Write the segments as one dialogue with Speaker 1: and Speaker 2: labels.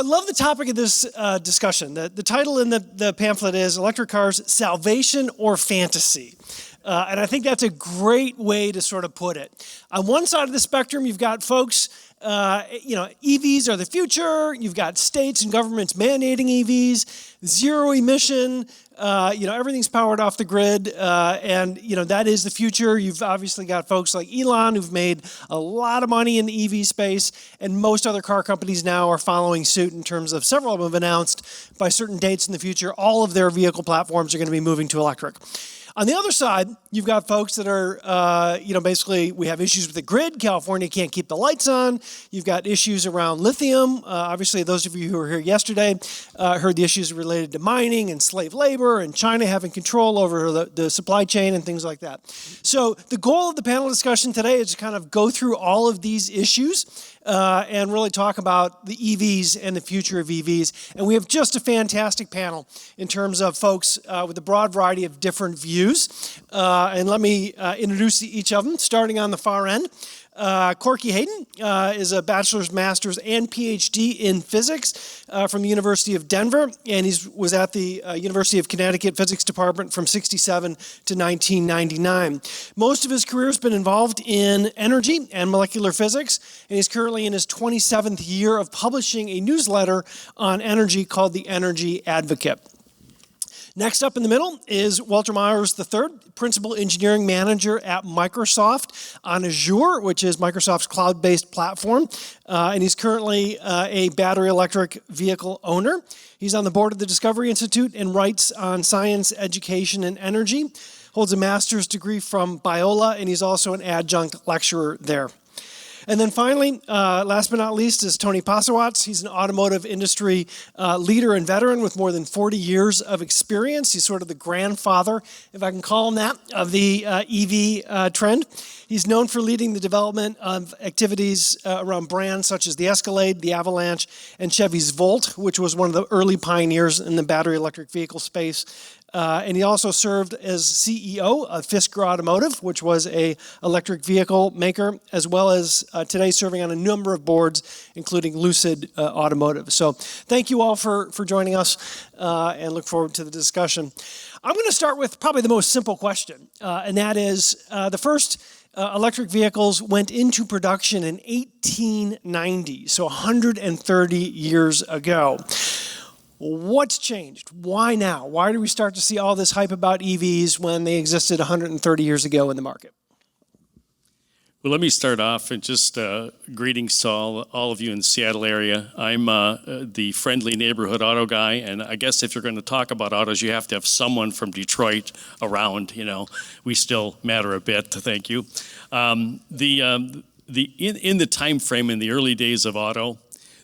Speaker 1: I love the topic of this discussion. The title in the pamphlet is Electric Cars, Salvation or Fantasy? And I think that's a great way to sort of put it. On one side of the spectrum, you've got folks, EVs are the future. You've got states and governments mandating EVs, zero emission, everything's powered off the grid. And that is the future. You've obviously got folks like Elon who've made a lot of money in the EV space. And most other car companies now are following suit in terms of several of them have announced by certain dates in the future, all of their vehicle platforms are going to be moving to electric. On the other side, you've got folks that are, basically we have issues with the grid. California can't keep the lights on. You've got issues around lithium. Obviously, those of you who were here yesterday heard the issues related to mining and slave labor and China having control over the supply chain and things like that. So the goal of the panel discussion today is to kind of go through all of these issues and really talk about the EVs and the future of EVs. And we have just a fantastic panel in terms of folks with a broad variety of different views. And let me introduce each of them, starting on the far end. Corky Hayden is a bachelor's, master's, and PhD in physics from the University of Denver, and he was at the University of Connecticut Physics Department from '67 to 1999. Most of his career has been involved in energy and molecular physics, and he's currently in his 27th year of publishing a newsletter on energy called The Energy Advocate. Next up in the middle is Walter Myers III, Principal Engineering Manager at Microsoft on Azure, which is Microsoft's cloud-based platform. And he's currently a battery electric vehicle owner. He's on the board of the Discovery Institute and writes on science, education, and energy. Holds a master's degree from Biola, and he's also an adjunct lecturer there. And then finally, last but not least, is Tony Posawatz. He's an automotive industry leader and veteran with more than 40 years of experience. He's sort of the grandfather, if I can call him that, of the EV trend. He's known for leading the development of activities around brands such as the Escalade, the Avalanche, and Chevy's Volt, which was one of the early pioneers in the battery electric vehicle space. And he also served as CEO of Fisker Automotive, which was an electric vehicle maker, as well as today serving on a number of boards, including Lucid Automotive. So thank you all for joining us and look forward to the discussion. I'm going to start with probably the most simple question, and that is the first electric vehicles went into production in 1890, so 130 years ago. What's changed? Why now? Why do we start to see all this hype about EVs when they existed 130 years ago in the market?
Speaker 2: Well, let me start off and just greetings to all of you in the Seattle area. I'm the friendly neighborhood auto guy, and I guess if you're going to talk about autos, you have to have someone from Detroit around. We still matter a bit. Thank you. In the time frame in the early days of auto,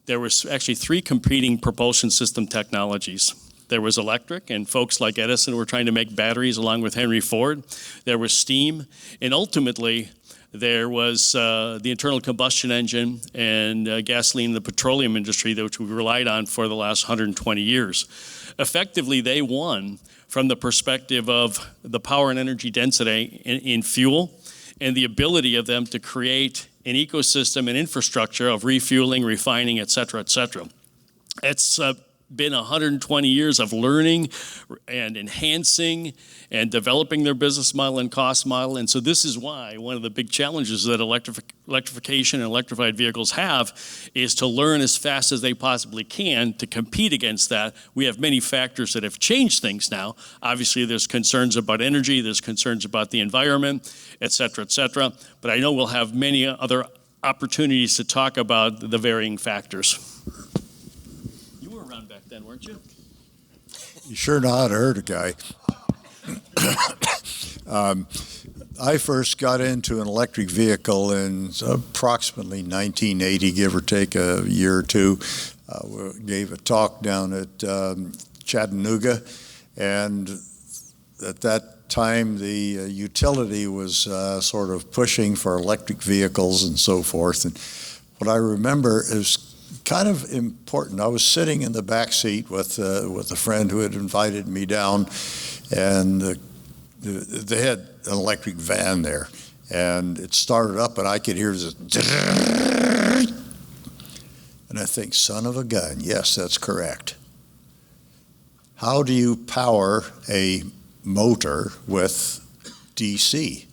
Speaker 2: there was actually three competing propulsion system technologies. There was electric, and folks like Edison were trying to make batteries along with Henry Ford. There was steam, and ultimately there was the internal combustion engine and gasoline in the petroleum industry, which we relied on for the last 120 years. Effectively, they won from the perspective of the power and energy density in fuel and the ability of them to create an ecosystem and infrastructure of refueling, refining, et cetera, et cetera. It's been 120 years of learning and enhancing and developing their business model and cost model. And so this is why one of the big challenges that electrification and electrified vehicles have is to learn as fast as they possibly can to compete against that. We have many factors that have changed things now. Obviously, there's concerns about energy, there's concerns about the environment, et cetera, et cetera. But I know we'll have many other opportunities to talk about the varying factors. You were around back then, weren't you?
Speaker 3: You sure know how to hurt a guy. I first got into an electric vehicle in approximately 1980, give or take a year or two. Gave a talk down at Chattanooga, and at that time the utility was sort of pushing for electric vehicles and so forth. And what I remember is kind of important. I was sitting in the back seat with a friend who had invited me down, and they had an electric van there, and it started up, and I could hear this, And I think, son of a gun, yes, that's correct. How do you power a motor with DC?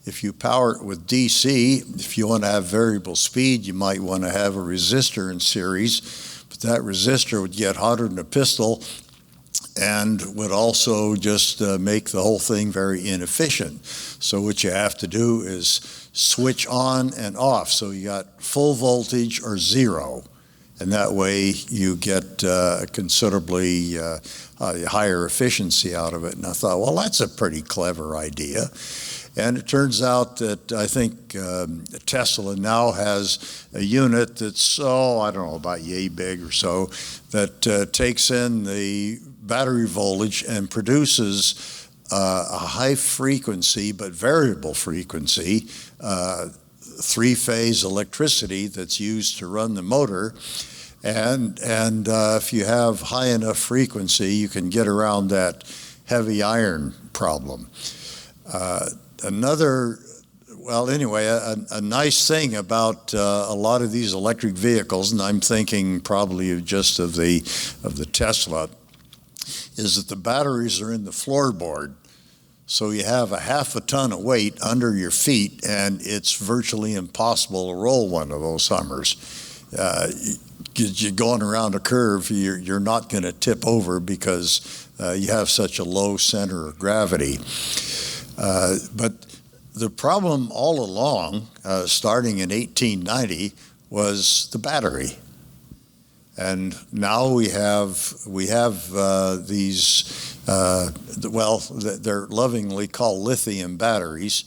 Speaker 3: If you power it with DC, if you want to have variable speed, you might want to have a resistor in series, but that resistor would get hotter than a pistol and would also just make the whole thing very inefficient. So what you have to do is switch on and off. So you got full voltage or zero, and that way you get considerably higher efficiency out of it. And I thought, well, that's a pretty clever idea. And it turns out that I think Tesla now has a unit that's, I don't know, about yay big or so, that takes in the battery voltage and produces a high frequency but variable frequency, three-phase electricity that's used to run the motor. And if you have high enough frequency, you can get around that heavy iron problem. A nice thing about a lot of these electric vehicles, and I'm thinking probably just of the Tesla, is that the batteries are in the floorboard. So you have a half a ton of weight under your feet, and it's virtually impossible to roll one of those Hummers. You're going around a curve, you're not going to tip over because you have such a low center of gravity. But the problem all along, starting in 1890, was the battery. And now we have these, they're lovingly called lithium batteries.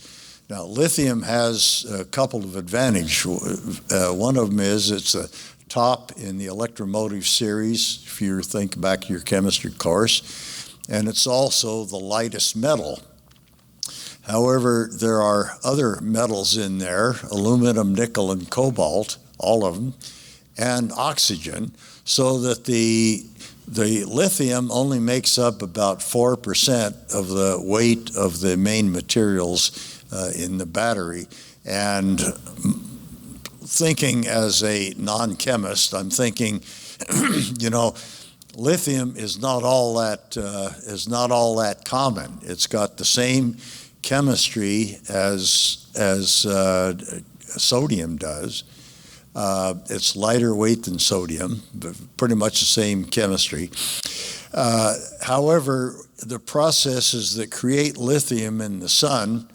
Speaker 3: Now, lithium has a couple of advantages. One of them is it's a top in the electromotive series, if you think back to your chemistry course, and it's also the lightest metal. However, there are other metals in there, aluminum, nickel, and cobalt, all of them, and oxygen, so that the lithium only makes up about 4% of the weight of the main materials in the battery. And thinking as a non-chemist, I'm thinking, lithium is not all that common. It's got the same chemistry as sodium does. It's lighter weight than sodium, but pretty much the same chemistry. However, the processes that create lithium in the sun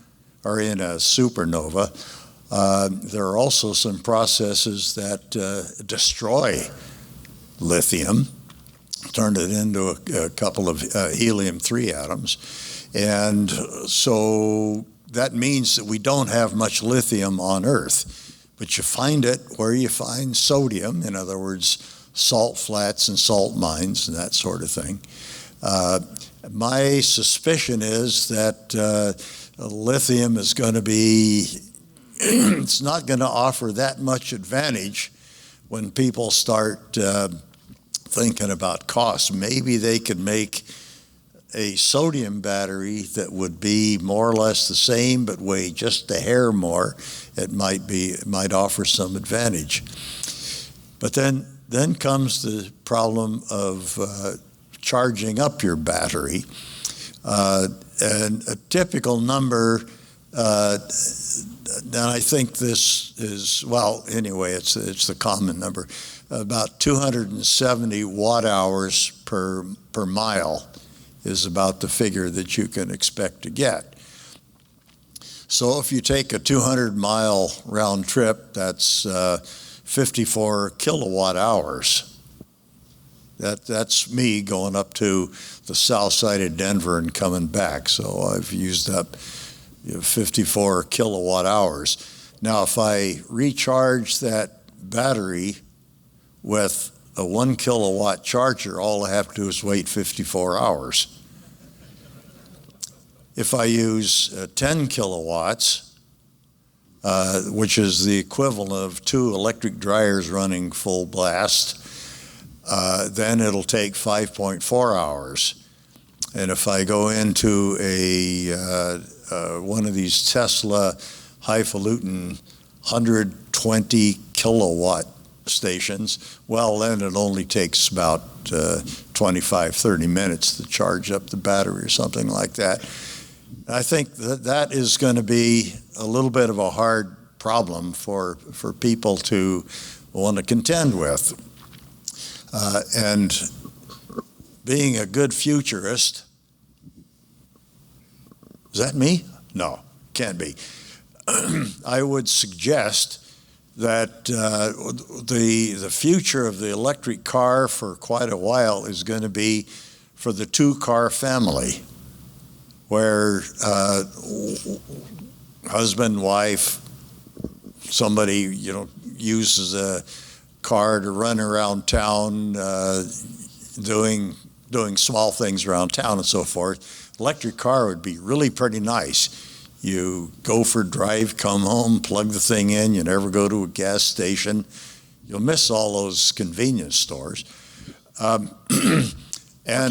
Speaker 3: are in a supernova. There are also some processes that destroy lithium, turn it into a couple of helium-3 atoms. And so that means that we don't have much lithium on Earth. But you find it where you find sodium, in other words, salt flats and salt mines and that sort of thing. My suspicion is that lithium is going to be, it's not going to offer that much advantage when people start thinking about cost. Maybe they could make a sodium battery that would be more or less the same but weigh just a hair more. It might offer some advantage. But then comes the problem of charging up your battery. And a typical number, and I think this is, it's the common number, about 270 watt hours per mile is about the figure that you can expect to get. So if you take a 200-mile round trip, that's 54 kilowatt hours. That's me going up to the south side of Denver and coming back. So I've used up 54 kilowatt hours. Now, if I recharge that battery with a 1 kilowatt charger, all I have to do is wait 54 hours. If I use 10 kilowatts, which is the equivalent of 2 electric dryers running full blast, then it'll take 5.4 hours. And if I go into one of these Tesla highfalutin 120 kilowatt stations, well, then it only takes about 25, 30 minutes to charge up the battery or something like that. I think that is going to be a little bit of a hard problem for people to want to contend with. And being a good futurist, is that me? No, can't be. I would suggest that the future of the electric car for quite a while is going to be for the two-car family, where husband, wife, somebody uses a car to run around town, doing small things around town and so forth. Electric car would be really pretty nice. You go for a drive, come home, plug the thing in. You never go to a gas station. You'll miss all those convenience stores. And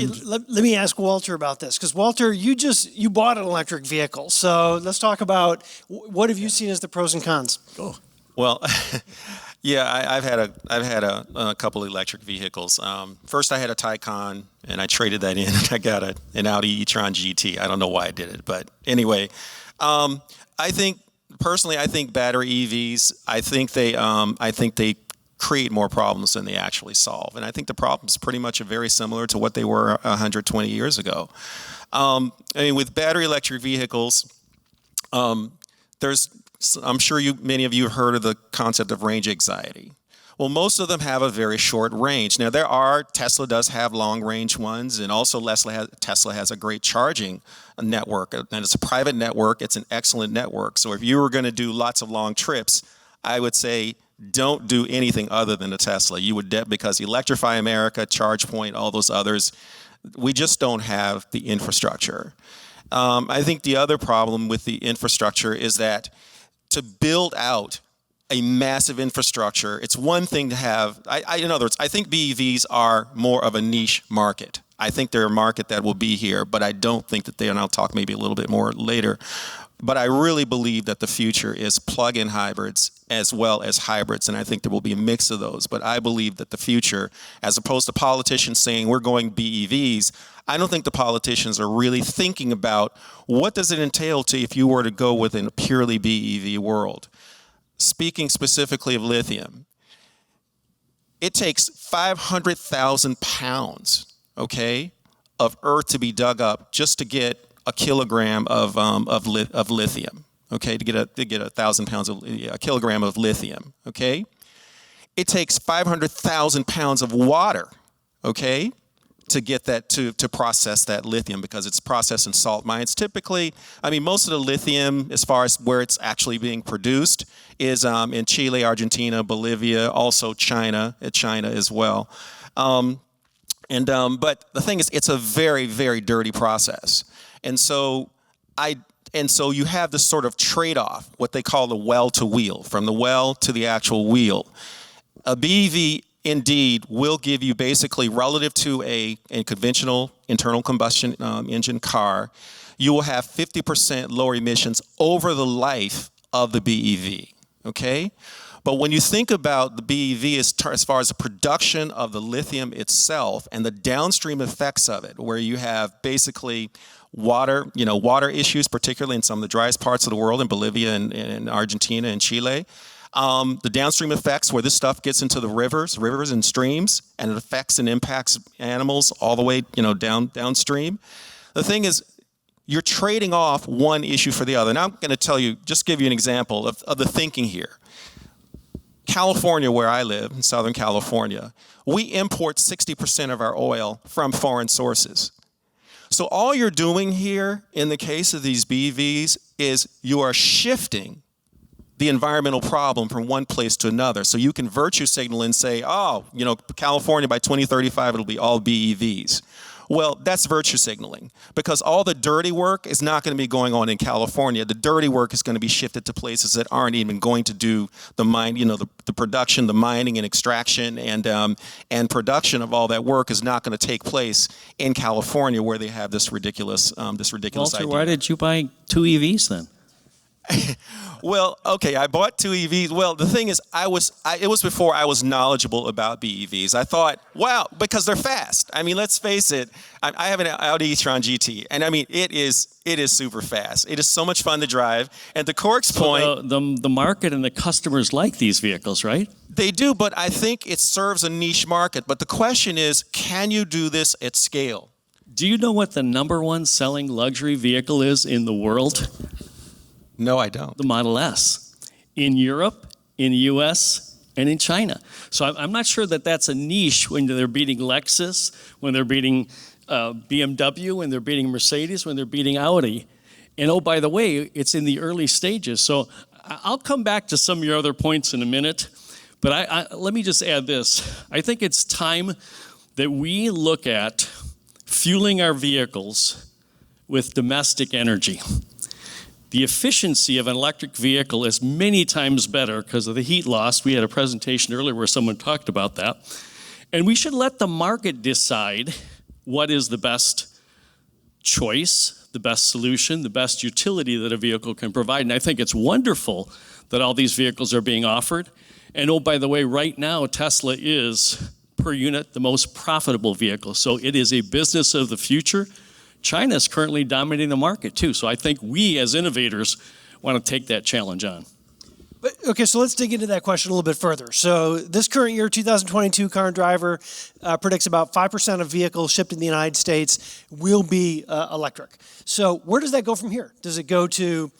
Speaker 1: okay, let me ask Walter about this, because Walter, you bought an electric vehicle. So let's talk about what have you seen as the pros and cons?
Speaker 3: go.
Speaker 4: Well, yeah, I've had a couple electric vehicles. First, I had a Taycan, and I traded that in, and I got an Audi e-tron GT. I don't know why I did it, but anyway, I think battery EVs. I think they create more problems than they actually solve, and I think the problems pretty much are very similar to what they were 120 years ago. With battery electric vehicles, I'm sure many of you have heard of the concept of range anxiety. Well, most of them have a very short range. Now, Tesla does have long-range ones, and also Tesla has a great charging network, and it's a private network. It's an excellent network. So if you were going to do lots of long trips, I would say don't do anything other than a Tesla. Because Electrify America, ChargePoint, all those others, we just don't have the infrastructure. I think the other problem with the infrastructure is that to build out a massive infrastructure, it's one thing to have, in other words, I think BEVs are more of a niche market. I think they're a market that will be here, but I don't think that and I'll talk maybe a little bit more later, but I really believe that the future is plug-in hybrids as well as hybrids, and I think there will be a mix of those. But I believe that the future, as opposed to politicians saying we're going BEVs, I don't think the politicians are really thinking about what does it entail if you were to go within a purely BEV world. Speaking specifically of lithium, it takes 500,000 pounds, of earth to be dug up just to get a kilogram of lithium, to get 1,000 pounds of a kilogram of lithium, It takes 500,000 pounds of water, to get that to process that lithium, because it's processed in salt mines. Typically, most of the lithium, as far as where it's actually being produced, is in Chile, Argentina, Bolivia, also China as well. But the thing is, it's a very, very dirty process. And so you have this sort of trade-off, what they call the well to wheel, from the well to the actual wheel. A BEV indeed will give you, basically, relative to a conventional internal combustion engine car, you will have 50% lower emissions over the life of the BEV, But when you think about the BEV as far as the production of the lithium itself and the downstream effects of it, where you have basically water issues, particularly in some of the driest parts of the world, in Bolivia and Argentina and Chile, the downstream effects where this stuff gets into the rivers and streams, and it affects and impacts animals all the way, downstream. The thing is, you're trading off one issue for the other. And I'm going to give you an example of the thinking here. California, where I live, in Southern California, we import 60% of our oil from foreign sources. So all you're doing here, in the case of these BEVs, is you are shifting the environmental problem from one place to another. So you can virtue signal and say, California by 2035, it'll be all BEVs. Well, that's virtue signaling, because all the dirty work is not going to be going on in California. The dirty work is going to be shifted to places that aren't even going to do the the production, the mining and extraction and production of all that work is not going to take place in California, where they have this ridiculous
Speaker 5: Walter,
Speaker 4: idea.
Speaker 5: why did you buy two EVs then?
Speaker 4: Well, okay, I bought two EVs. Well, the thing is, it was before I was knowledgeable about BEVs. I thought, wow, because they're fast. I mean, let's face it. I have an Audi e-tron GT, and I mean, it is super fast. It is so much fun to drive. And to Cork's point,
Speaker 2: So the market and the customers like these vehicles, right?
Speaker 4: they do, but I think it serves a niche market. But the question is, can you do this at scale?
Speaker 2: Do you know what the number one selling luxury vehicle is in the world?
Speaker 4: No, I don't.
Speaker 2: The Model S. In Europe, in the US, and in China. So I'm not sure that that's a niche when they're beating Lexus, when they're beating BMW, when they're beating Mercedes, when they're beating Audi. And oh, by the way, it's in the early stages. So I'll come back to some of your other points in a minute. But let me just add this. I think it's time that we look at fueling our vehicles with domestic energy. The efficiency of an electric vehicle is many times better because of the heat loss. We had a presentation earlier where someone talked about that. And we should let the market decide what is the best choice, the best solution, the best utility that a vehicle can provide. And I think it's wonderful that all these vehicles are being offered. And oh, by the way, right now, Tesla is, per unit, the most profitable vehicle. So it is a business of the future. China is currently dominating the market too. So I think we as innovators want to take that challenge on.
Speaker 1: Okay, so let's dig into that question a little bit further. So this current year, 2022 Car and Driver predicts about 5% of vehicles shipped in the United States will be electric. So where does that go from here? Does it go to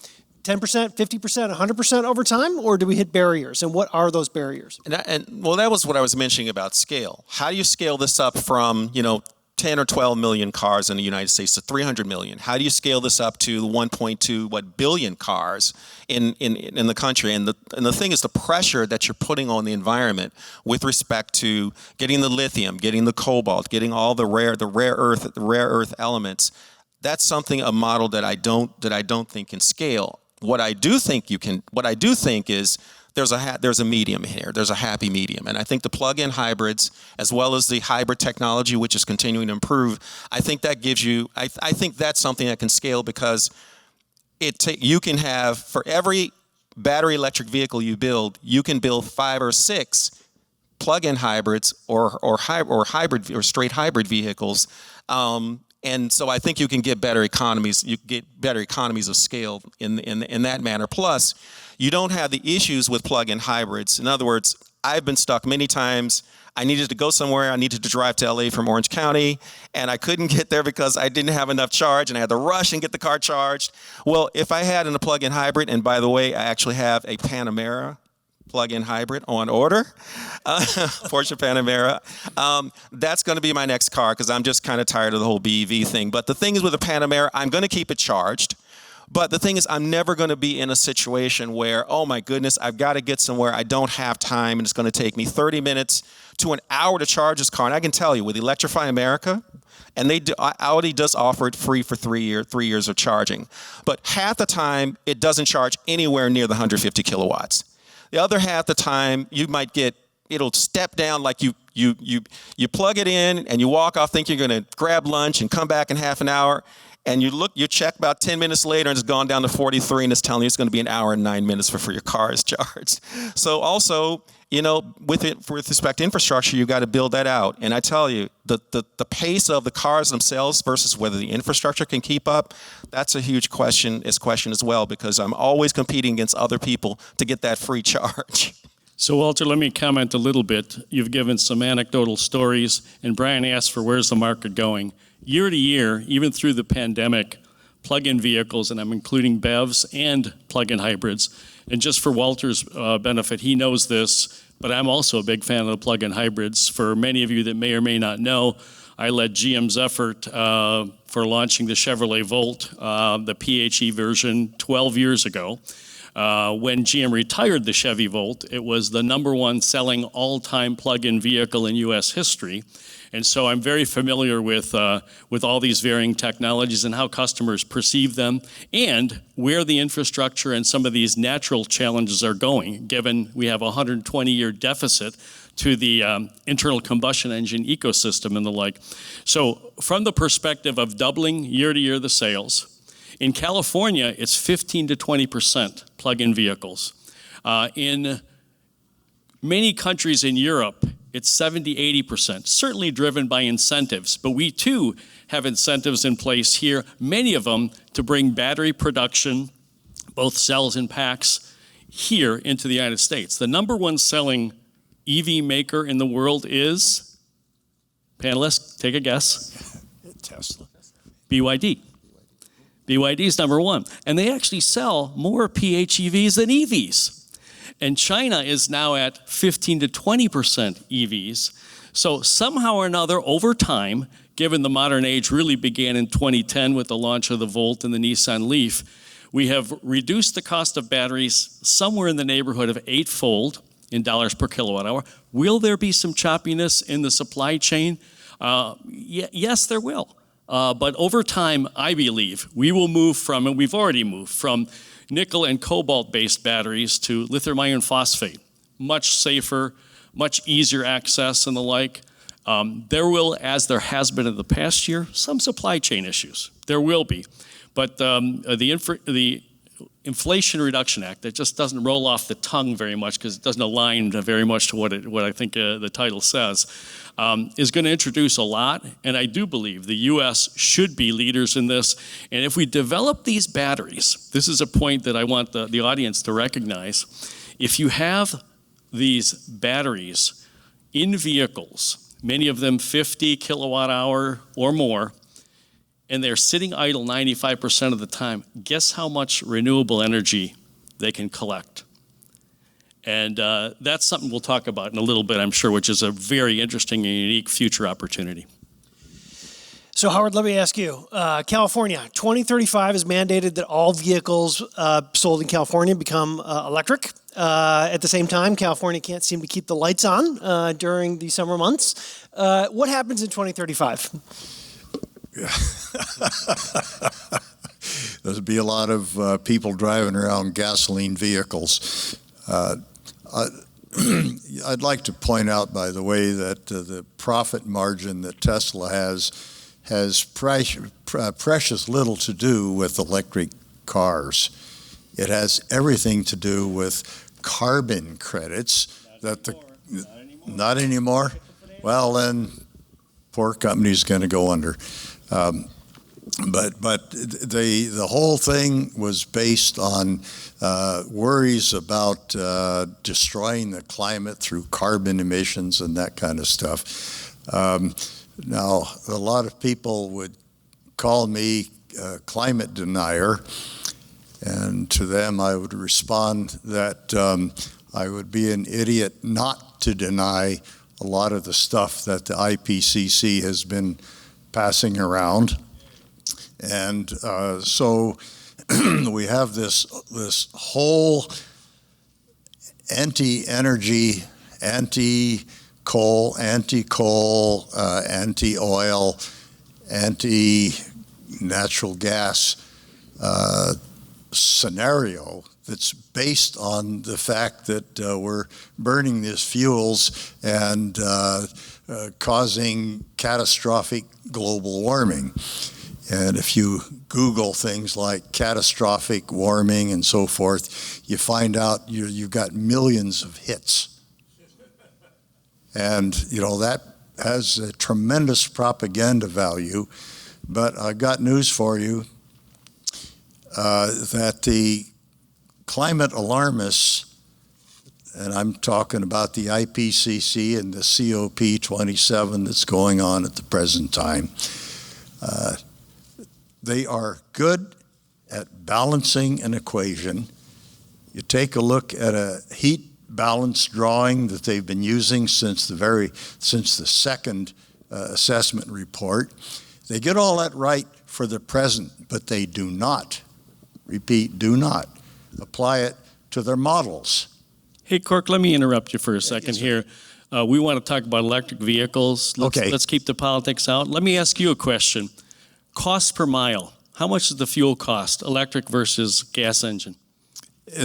Speaker 1: 10%, 50%, 100% over time, or do we hit barriers? And what are those barriers?
Speaker 4: Well, that was what I was mentioning about scale. How do you scale this up from, 10 or 12 million cars in the United States to 300 million? How do you scale this up to 1.2 billion cars in the country? And the thing is, the pressure that you're putting on the environment with respect to getting the lithium, getting the cobalt, getting all the rare earth elements. That's a model that I don't think can scale. What I do think is there's a medium here. There's a happy medium. And I think the plug-in hybrids, as well as the hybrid technology, which is continuing to improve, I think that gives you, I think that's something that can scale because you can have, for every battery electric vehicle you build, you can build 5 or 6 plug-in hybrids or hybrid or straight hybrid vehicles. And so I think you can get better economies. You get better economies of scale in that manner. Plus, you don't have the issues with plug-in hybrids. In other words, I've been stuck many times. I needed to go somewhere. I needed to drive to LA from Orange County, and I couldn't get there because I didn't have enough charge, and I had to rush and get the car charged. Well, if I had a plug-in hybrid, and by the way, I actually have a Panamera plug-in hybrid on order, Porsche Panamera. That's going to be my next car because I'm just kind of tired of the whole BEV thing. But the thing is with the Panamera, I'm going to keep it charged. But the thing is, I'm never going to be in a situation where, oh my goodness, I've got to get somewhere, I don't have time, and it's going to take me 30 minutes to an hour to charge this car. And I can tell you, with Electrify America, and Audi does offer it free for 3 years of charging. But half the time, it doesn't charge anywhere near the 150 kilowatts. The other half the time, you might get, it'll step down like you plug it in and you walk off thinking you're going to grab lunch and come back in half an hour. And you check about 10 minutes later and it's gone down to 43 and it's telling you it's going to be an hour and 9 minutes before your car is charged. So also, with respect to infrastructure, you got to build that out. And I tell you, the pace of the cars themselves versus whether the infrastructure can keep up, that's a huge question as well, because I'm always competing against other people to get that free charge.
Speaker 2: So Walter, let me comment a little bit. You've given some anecdotal stories, and Brian asked for where's the market going. Year to year, even through the pandemic, plug-in vehicles, and I'm including BEVs and plug-in hybrids. And just for Walter's benefit, he knows this, but I'm also a big fan of the plug-in hybrids. For many of you that may or may not know, I led GM's effort for launching the Chevrolet Volt, the PHE version, 12 years ago. When GM retired the Chevy Volt, it was the #1 selling all-time plug-in vehicle in U.S. history. And so I'm very familiar with all these varying technologies and how customers perceive them and where the infrastructure and some of these natural challenges are going, given we have a 120-year deficit to the internal combustion engine ecosystem and the like. So from the perspective of doubling year to year the sales, In California, it's 15 to 20% plug-in vehicles. In many countries in Europe, it's 70, 80%, certainly driven by incentives, but we too have incentives in place here, many of them to bring battery production, both cells and packs, here into the United States. The number one selling EV maker in the world is, panelists, take a guess.
Speaker 3: Tesla.
Speaker 2: BYD. BYD is number one. And they actually sell more PHEVs than EVs. And China is now at 15 to 20% EVs. So somehow or another, over time, given the modern age really began in 2010 with the launch of the Volt and the Nissan Leaf, we have reduced the cost of batteries somewhere in the neighborhood of 8-fold in dollars per kilowatt hour. Will there be some choppiness in the supply chain? Yes, there will. But over time, I believe, we will move from, and we've already moved, from nickel and cobalt-based batteries to lithium iron phosphate. Much safer, much easier access and the like. There will, as there has been in the past year, some supply chain issues. There will be. But the Inflation Reduction Act, that just doesn't roll off the tongue very much because it doesn't align very much to what I think the title says, is going to introduce a lot. And I do believe the U.S. should be leaders in this. And if we develop these batteries, this is a point that I want the audience to recognize. If you have these batteries in vehicles, many of them 50 kilowatt hour or more, and they're sitting idle 95% of the time, guess how much renewable energy they can collect? And that's something we'll talk about in a little bit, I'm sure, which is a very interesting and unique future opportunity.
Speaker 1: So Howard, let me ask you, California, 2035 is mandated that all vehicles sold in California become electric. At the same time, California can't seem to keep the lights on during the summer months. What happens in 2035?
Speaker 3: There'll be a lot of people driving around gasoline vehicles. I'd like to point out, by the way, that the profit margin that Tesla has precious little to do with electric cars. It has everything to do with carbon credits. Not anymore. Well, then, poor company's going to go under. But the whole thing was based on worries about destroying the climate through carbon emissions and that kind of stuff. Now, a lot of people would call me a climate denier, and to them I would respond that I would be an idiot not to deny a lot of the stuff that the IPCC has been passing around. And so we have this whole anti-energy, anti-coal, anti-oil, anti-natural gas scenario that's based on the fact that we're burning these fuels and causing catastrophic global warming. And if you Google things like catastrophic warming and so forth, you find out you've got millions of hits. And, that has a tremendous propaganda value. But I've got news for you, that the climate alarmists, and I'm talking about the IPCC and the COP27 that's going on at the present time, they are good at balancing an equation. You take a look at a heat balance drawing that they've been using since the second assessment report. They get all that right for the present, but they do not, repeat, do not apply it to their models.
Speaker 2: Hey, Cork, let me interrupt you for a second here. We want to talk about electric vehicles. Let's keep the politics out. Let me ask you a question. Cost per mile. How much does the fuel cost, electric versus gas engine?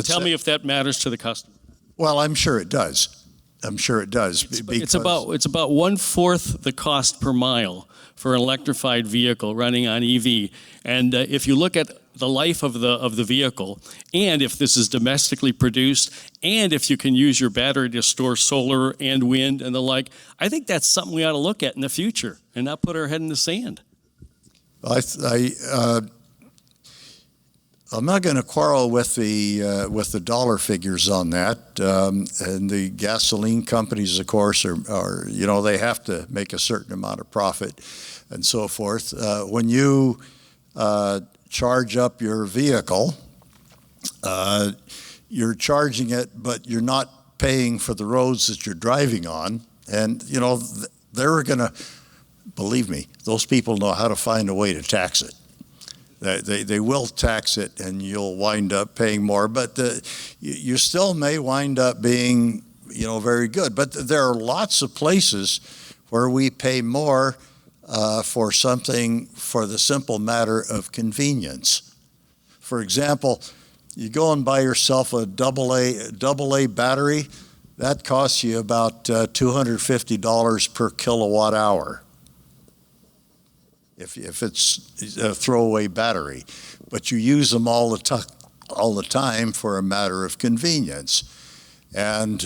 Speaker 2: Tell me if that matters to the customer.
Speaker 3: Well, I'm sure it does. I'm sure it does.
Speaker 2: It's about 1/4 the cost per mile for an electrified vehicle running on EV. And if you look at the life of the vehicle, and if this is domestically produced, and if you can use your battery to store solar and wind and the like, I think that's something we ought to look at in the future and not put our head in the sand.
Speaker 3: I'm not going to quarrel with the dollar figures on that, and the gasoline companies, of course, are they have to make a certain amount of profit, and so forth. When you charge up your vehicle, you're charging it, but you're not paying for the roads that you're driving on, and they're going to, believe me, those people know how to find a way to tax it. They will tax it, and you'll wind up paying more. But you still may wind up being, very good. But there are lots of places where we pay more for something for the simple matter of convenience. For example, you go and buy yourself a double A battery. That costs you about $250 per kilowatt hour. If it's a throwaway battery, but you use them all the time for a matter of convenience. And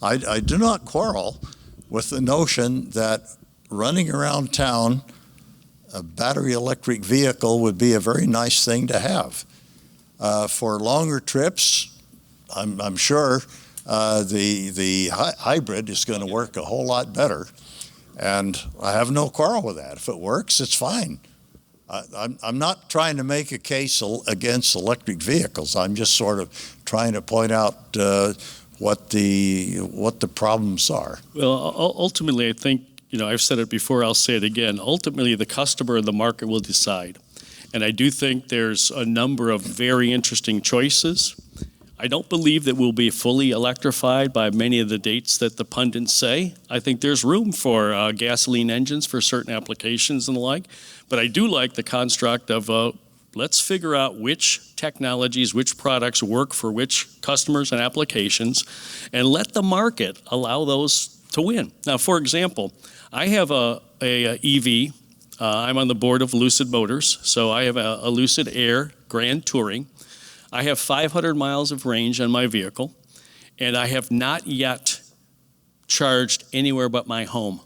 Speaker 3: I do not quarrel with the notion that running around town, a battery electric vehicle would be a very nice thing to have. For longer trips, I'm sure the hybrid is going to work a whole lot better. And I have no quarrel with that. If it works, it's fine. I'm not trying to make a case against electric vehicles. I'm just sort of trying to point out what the problems are.
Speaker 2: Well, ultimately, I think, I've said it before, I'll say it again. Ultimately, the customer and the market will decide. And I do think there's a number of very interesting choices. I don't believe that we'll be fully electrified by many of the dates that the pundits say. I think there's room for gasoline engines for certain applications and the like. But I do like the construct of let's figure out which technologies, which products work for which customers and applications, and let the market allow those to win. Now, for example, I have a EV. I'm on the board of Lucid Motors, so I have a Lucid Air Grand Touring. I have 500 miles of range on my vehicle, and I have not yet charged anywhere but my home.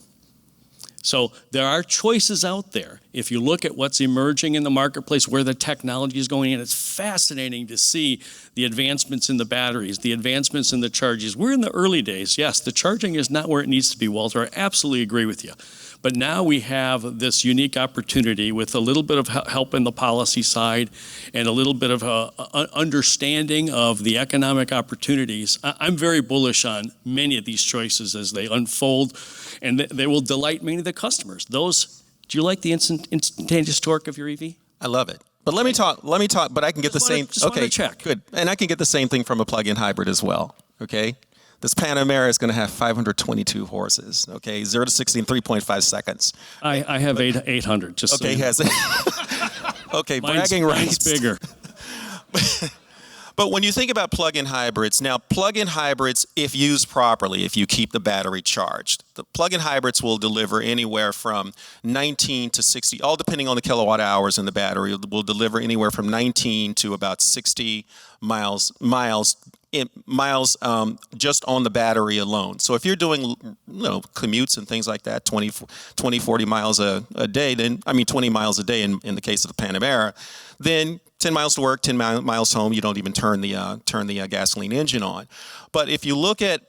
Speaker 2: So there are choices out there. If you look at what's emerging in the marketplace, where the technology is going in, it's fascinating to see the advancements in the batteries, the advancements in the charges. We're in the early days. Yes, the charging is not where it needs to be, Walter. I absolutely agree with you. But now we have this unique opportunity with a little bit of help in the policy side and a little bit of understanding of the economic opportunities. I'm very bullish on many of these choices as they unfold, and they will delight many of the customers. Do you like the instantaneous torque of your EV?
Speaker 4: I love it. But let me talk, but I can get the same.
Speaker 2: Okay, check.
Speaker 4: Good. And I can get the same thing from a plug-in hybrid as well. Okay. This Panamera is going to have 522 horses, okay, 0 to 60 in 3.5 seconds.
Speaker 2: I have 800, just
Speaker 4: okay,
Speaker 2: so
Speaker 4: has it. Okay, bragging rights.
Speaker 2: Mine's bigger.
Speaker 4: But when you think about plug-in hybrids, now plug-in hybrids, if used properly, if you keep the battery charged, the plug-in hybrids will deliver anywhere from 19 to 60, all depending on the kilowatt hours in the battery, will deliver anywhere from 19 to about 60 miles just on the battery alone. So if you're doing commutes and things like that, 20, 40 miles a day, 20 miles a day in the case of the Panamera, then 10 miles to work, 10 miles home, you don't even turn the gasoline engine on. But if you look at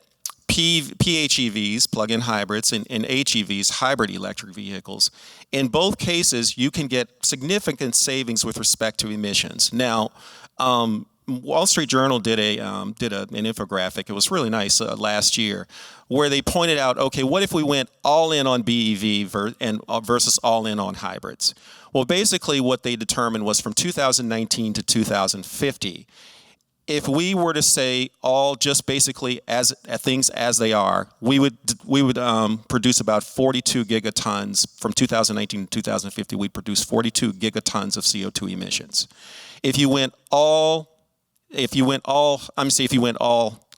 Speaker 4: PHEVs, plug-in hybrids, and HEVs, hybrid electric vehicles, in both cases, you can get significant savings with respect to emissions. Now, Wall Street Journal did an infographic. It was really nice last year, where they pointed out, okay, what if we went all in on BEV versus all in on hybrids? Well, basically, what they determined was from 2019 to 2050. If we were to say all just basically as things as they are, we would produce about 42 gigatons from 2019 to 2050. We'd produce 42 gigatons of CO2 emissions. If you went all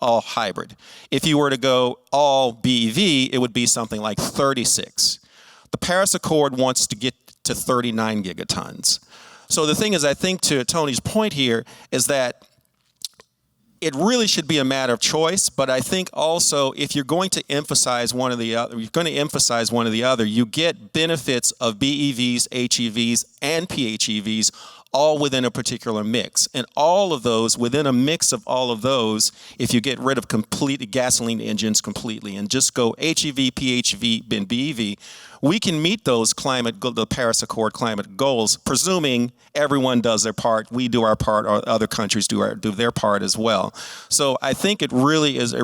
Speaker 4: hybrid. If you were to go all BEV, it would be something like 36. The Paris Accord wants to get to 39 gigatons. So the thing is, I think to Tony's point here is that it really should be a matter of choice, but I think also if you're going to emphasize one or the other, you get benefits of BEVs, HEVs, and PHEVs all within a particular mix. And all of those, within a mix of all of those, if you get rid of complete gasoline engines completely and just go HEV, PHEV, and BEV, we can meet those the Paris Accord climate goals, presuming everyone does their part, we do our part, or other countries do their part as well. So I think it really is,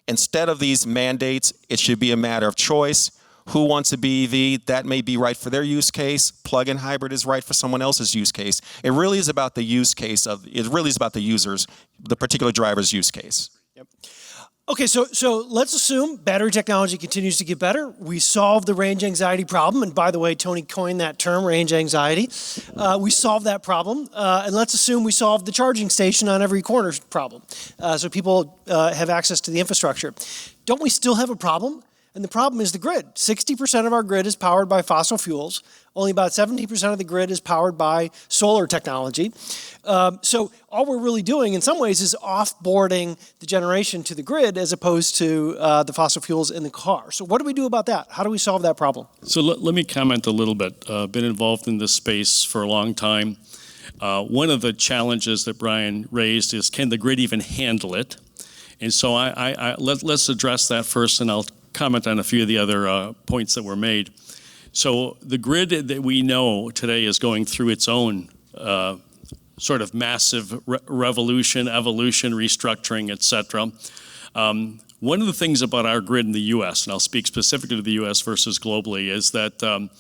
Speaker 4: instead of these mandates, it should be a matter of choice. Who wants a BEV? That may be right for their use case. Plug-in hybrid is right for someone else's use case. It really is about the use case it really is about the users, the particular driver's use case.
Speaker 1: Yep. Okay, so let's assume battery technology continues to get better. We solve the range anxiety problem. And by the way, Tony coined that term, range anxiety. We solve that problem. And let's assume we solve the charging station on every corner problem. So people have access to the infrastructure. Don't we still have a problem? And the problem is the grid. 60% of our grid is powered by fossil fuels. Only about 70% of the grid is powered by solar technology. So all we're really doing in some ways is offboarding the generation to the grid as opposed to the fossil fuels in the car. So what do we do about that? How do we solve that problem?
Speaker 2: So let me comment a little bit. Been involved in this space for a long time. One of the challenges that Brian raised is, can the grid even handle it? And so let's address that first, and I'll comment on a few of the other points that were made. So the grid that we know today is going through its own sort of massive revolution, evolution, restructuring, et cetera. One of the things about our grid in the U.S., and I'll speak specifically to the U.S. versus globally, is that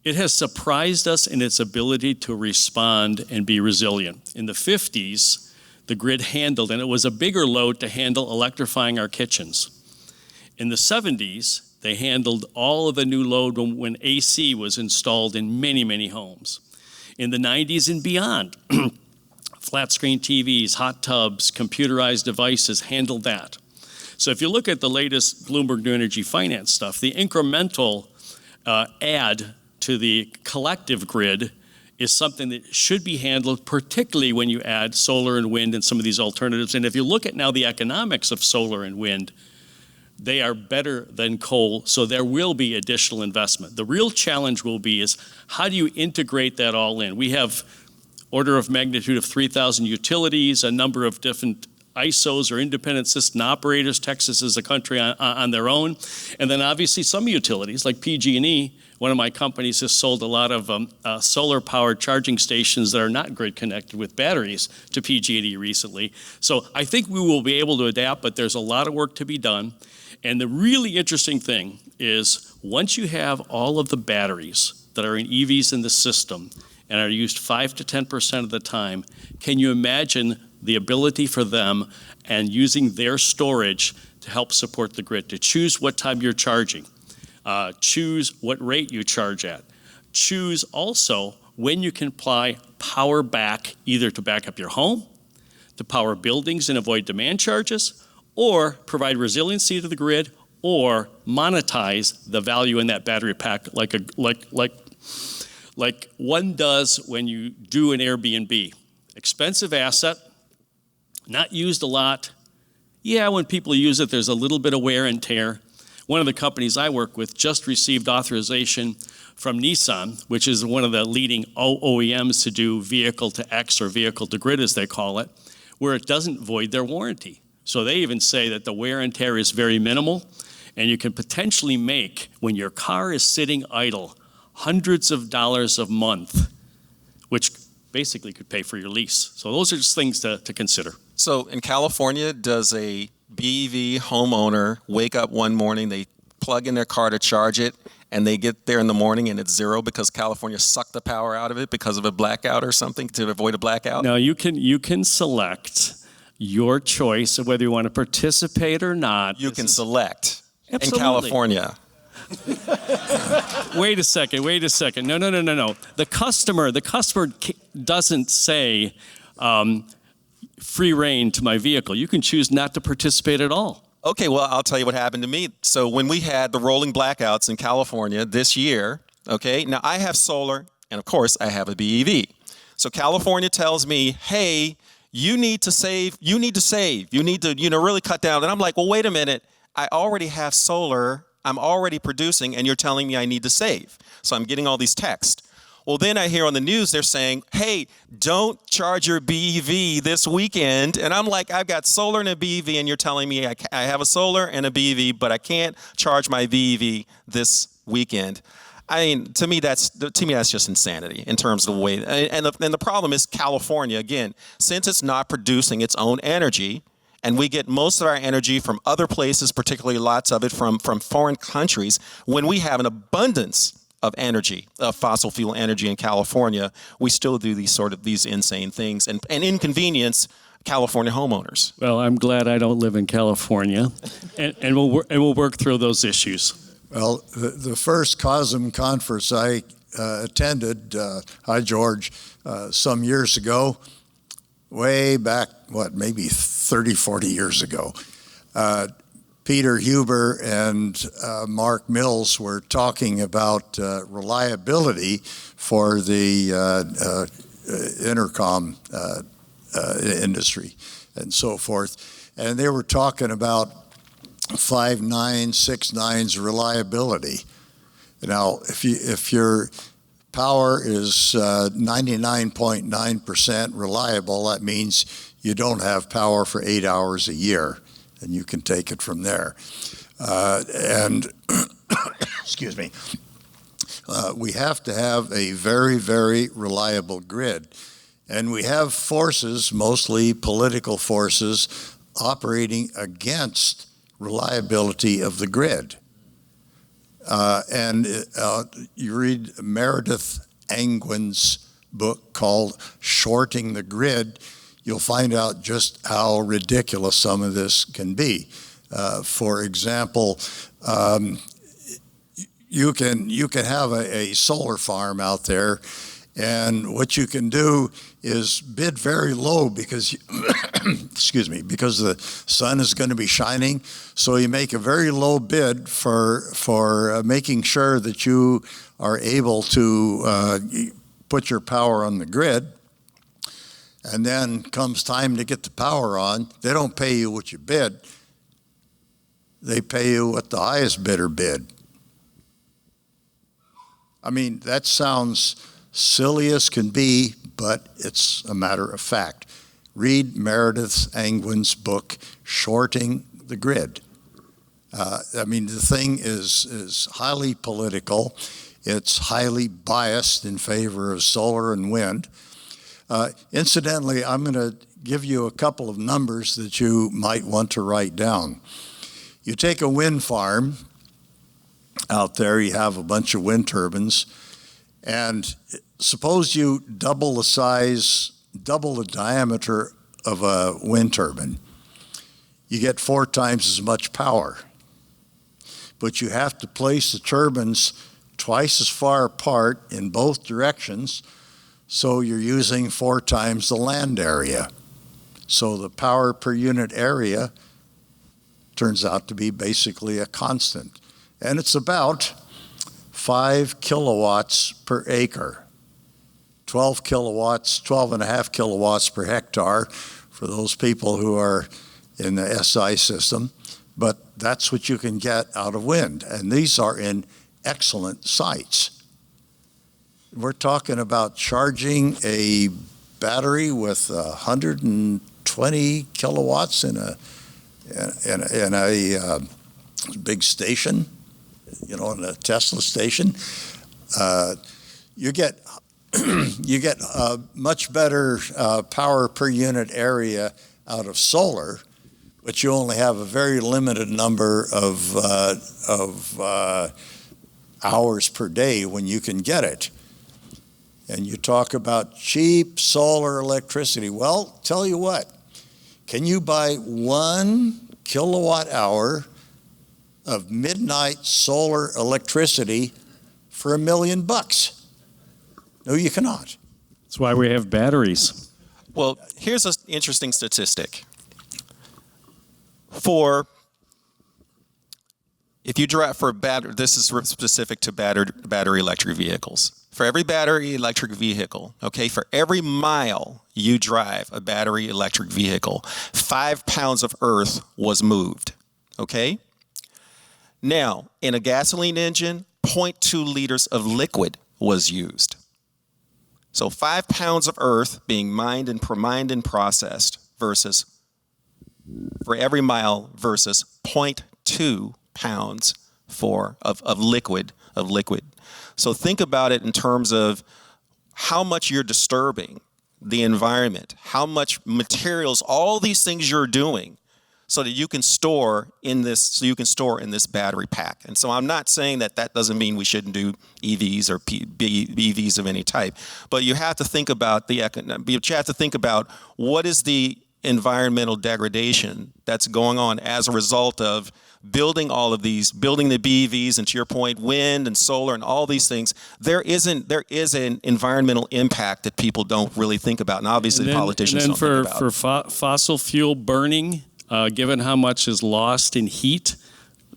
Speaker 2: it has surprised us in its ability to respond and be resilient. In the 50s, the grid handled, and it was a bigger load to handle electrifying our kitchens. In the 70s, they handled all of the new load when AC was installed in many, many homes. In the 90s and beyond, flat screen TVs, hot tubs, computerized devices handled that. So if you look at the latest Bloomberg New Energy Finance stuff, the incremental add to the collective grid is something that should be handled, particularly when you add solar and wind and some of these alternatives. And if you look at now the economics of solar and wind, they are better than coal, so there will be additional investment. The real challenge will be is how do you integrate that all in? We have order of magnitude of 3,000 utilities, a number of different ISOs or independent system operators. Texas is a country on their own. And then obviously some utilities like PG&E, one of my companies has sold a lot of solar-powered charging stations that are not grid connected with batteries to PG&E recently. So I think we will be able to adapt, but there's a lot of work to be done. And the really interesting thing is once you have all of the batteries that are in EVs in the system and are used 5 to 10% of the time, can you imagine the ability for them and using their storage to help support the grid, to choose what time you're charging, choose what rate you charge at, choose also when you can apply power back, either to back up your home, to power buildings and avoid demand charges, or provide resiliency to the grid, or monetize the value in that battery pack like one does when you do an Airbnb. Expensive asset, not used a lot. Yeah, when people use it, there's a little bit of wear and tear. One of the companies I work with just received authorization from Nissan, which is one of the leading OEMs to do vehicle to X or vehicle to grid, as they call it, where it doesn't void their warranty. So they even say that the wear and tear is very minimal, and you can potentially make, when your car is sitting idle, hundreds of dollars a month, which basically could pay for your lease. So those are just things to consider.
Speaker 4: So in California, does a BEV homeowner wake up one morning, they plug in their car to charge it, and they get there in the morning and it's zero because California sucked the power out of it because of a blackout or something to avoid a blackout?
Speaker 2: Now you can select your choice of whether you want to participate or not.
Speaker 4: You can select
Speaker 2: Absolutely.
Speaker 4: In California.
Speaker 2: Wait a second. No. The customer doesn't say free reign to my vehicle. You can choose not to participate at all.
Speaker 4: Okay, well, I'll tell you what happened to me. So when we had the rolling blackouts in California this year, okay, now I have solar, and of course I have a BEV. So California tells me, hey, you need to save, you need to, really cut down. And I'm like, well, wait a minute. I already have solar. I'm already producing, and you're telling me I need to save. So I'm getting all these texts. Well, then I hear on the news they're saying, hey, don't charge your BEV this weekend. And I'm like, I've got solar and a BEV, and you're telling me I have a solar and a BEV, but I can't charge my BEV this weekend. I mean, to me, that's just insanity in terms of the way. And the problem is California, again, since it's not producing its own energy, and we get most of our energy from other places, particularly lots of it from foreign countries, when we have an abundance of energy, of fossil fuel energy in California, we still do these insane things and inconvenience California homeowners.
Speaker 2: Well, I'm glad I don't live in California, and we'll work through those issues.
Speaker 3: Well, the first COSM conference I attended, hi George, some years ago, way back, maybe 30, 40 years ago, Peter Huber and Mark Mills were talking about reliability for the intercom industry and so forth. And they were talking about 5 nines, 6 nines reliability. Now, if your power is 99.9% reliable, that means you don't have power for 8 hours a year, and you can take it from there. And excuse me, we have to have a very, very reliable grid. And we have forces, mostly political forces, operating against reliability of the grid. And you read Meredith Angwin's book called Shorting the Grid, you'll find out just how ridiculous some of this can be. For example, you can have a solar farm out there, and what you can do is bid very low because, excuse me, because the sun is going to be shining. So you make a very low bid for making sure that you are able to put your power on the grid. And then comes time to get the power on, they don't pay you what you bid. They pay you what the highest bidder bid. I mean, that sounds silly as can be, but it's a matter of fact. Read Meredith Angwin's book, Shorting the Grid. I mean, the thing is highly political. It's highly biased in favor of solar and wind. Incidentally, I'm going to give you a couple of numbers that you might want to write down. You take a wind farm out there, you have a bunch of wind turbines, and suppose you double the size, double the diameter of a wind turbine. You get 4 times as much power. But you have to place the turbines twice as far apart in both directions, so you're using 4 times the land area. So the power per unit area turns out to be basically a constant. And it's about 5 kilowatts per acre. 12 kilowatts, 12.5 kilowatts per hectare for those people who are in the SI system. But that's what you can get out of wind. And these are in excellent sites. We're talking about charging a battery with 120 kilowatts in a big station, in a Tesla station. You get much better power per unit area out of solar, but you only have a very limited number of hours per day when you can get it. And you talk about cheap solar electricity. Well, tell you what, can you buy 1 kilowatt hour of midnight solar electricity for $1 million? No, you cannot.
Speaker 2: That's why we have batteries.
Speaker 4: Well, here's an interesting statistic. For If you drive for battery, this is specific to battery electric vehicles. For every battery electric vehicle, okay, for every mile you drive a battery electric vehicle, 5 pounds of earth was moved, okay? Now, in a gasoline engine, 0.2 liters of liquid was used. So 5 pounds of earth being mined and processed versus, for every mile, versus 0.2 pounds of liquid. So think about it in terms of how much you're disturbing the environment, how much materials, all these things you're doing so that you can store in this battery pack. And so I'm not saying that doesn't mean we shouldn't do EVs or BEVs of any type, but you have to think about what is the environmental degradation that's going on as a result of building all of these, building the BEVs, and to your point, wind and solar and all these things. There is an environmental impact that people don't really think about, and obviously politicians don't think about.
Speaker 2: For fossil fuel burning, given how much is lost in heat,